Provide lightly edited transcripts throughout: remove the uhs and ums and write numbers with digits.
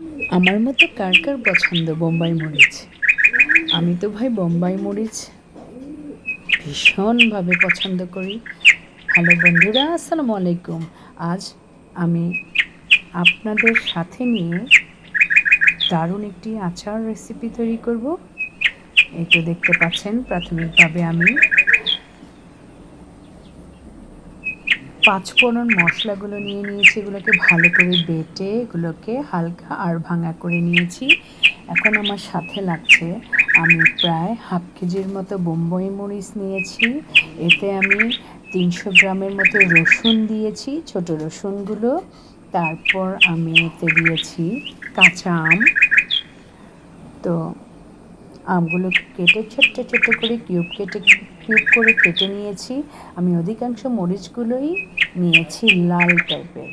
আমার মতো কার কার পছন্দ বোম্বাই মরিচ? আমি তো ভাই বোম্বাই মরিচ ভীষণভাবে পছন্দ করি। হ্যালো বন্ধুরা, আসসালামু আলাইকুম। আজ আমি আপনাদের সাথে নিয়ে দারুণ একটি আচার রেসিপি তৈরি করব। এই তো দেখতে পাচ্ছেন, প্রাথমিকভাবে আমি পাঁচফোড়ন মশলাগুলো নিয়ে নিয়েছি। এগুলোকে ভালো করে বেটে এগুলোকে হালকা আর ভাঙা করে নিয়েছি। এখন আমার সাথে লাগছে, আমি প্রায় হাফ কেজির মতো বোম্বাই মরিচ নিয়েছি। এতে আমি 300 গ্রামের মতো রসুন দিয়েছি, ছোট রসুনগুলো। তারপর আমি এতে দিয়েছি কাঁচা আম। তো আমগুলোকে কেটে ছোট্ট ছোট্ট করে কিউব করে কেটে নিয়েছি। আমি অধিকাংশ মরিচগুলোই নিয়েছি লাল টাইপের,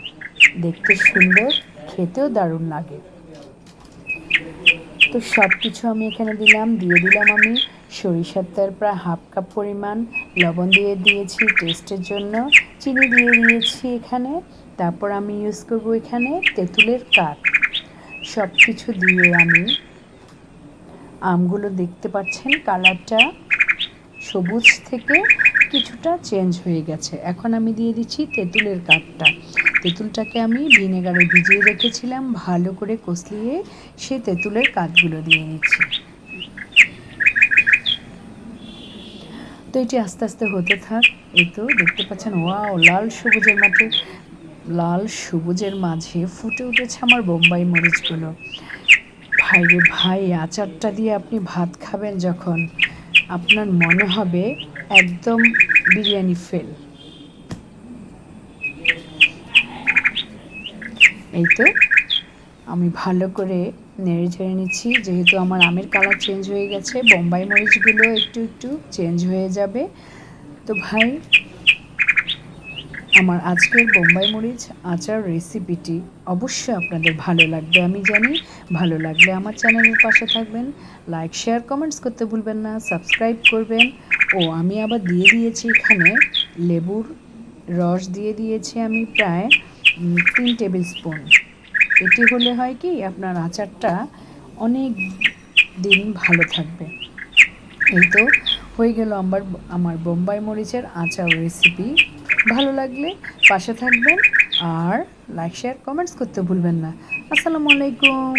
দেখতে সুন্দর, খেতেও দারুণ লাগে। তো সব কিছু আমি এখানে দিয়ে দিলাম আমি সরিষার তেল প্রায় হাফ কাপ পরিমাণ, লবণ দিয়ে দিয়েছি টেস্টের জন্য, চিনি দিয়ে দিয়েছি এখানে। তারপর আমি ইউজ করব এখানে তেঁতুলের কাঠ। সব কিছু দিয়ে আমি আমগুলো, দেখতে পাচ্ছেন কালারটা সবুজ থেকে কিছুটা চেঞ্জ হয়ে গেছে। এখন আমি দিয়ে দিচ্ছি তেঁতুলের কাঠটা। তেঁতুলটাকে আমি ভিনেগারে ভিজিয়ে রেখেছিলাম, ভালো করে কষলিয়ে সেই তেঁতুলের কাঠগুলো দিয়ে দিচ্ছি। তো এটি আস্তে আস্তে হতে থাক। এই তো দেখতে পাচ্ছেন, ওয়াও, লাল সবুজের মাঝে ফুটে উঠেছে আমার বোম্বাই মরিচগুলো। ভাই রে ভাই, আচারটা দিয়ে আপনি ভাত খাবেন যখন, আপনার মনে হবে একদম বিরিয়ানি ফেল। এই তো আমি ভালো করে নেড়ে ঝেড়ে নিচ্ছি, যেহেতু আমার আমের কালার চেঞ্জ হয়ে গেছে, বোম্বাই মরিচগুলো একটু একটু চেঞ্জ হয়ে যাবে। তো ভাই, আমার আজকের বোম্বাই মরিচ আচার রেসিপিটি অবশ্যই আপনাদের ভালো লাগবে আমি জানি। ভালো লাগলে আমার চ্যানেলের পাশে থাকবেন, লাইক শেয়ার কমেন্টস করতে ভুলবেন না, সাবস্ক্রাইব করবেন। ও আমি আবার দিয়ে দিয়েছি এখানে লেবুর রস দিয়ে দিয়েছি আমি প্রায় 3 টেবিল স্পুন। এটি হলে হয় কি, আপনার আচারটা অনেক দিন ভালো থাকবে। এই তো হয়ে গেল আমার বোম্বাই মরিচের আচার রেসিপি। ভালো লাগলে পাশে থাকবেন আর লাইক শেয়ার কমেন্টস করতে ভুলবেন না। আসসালামু আলাইকুম।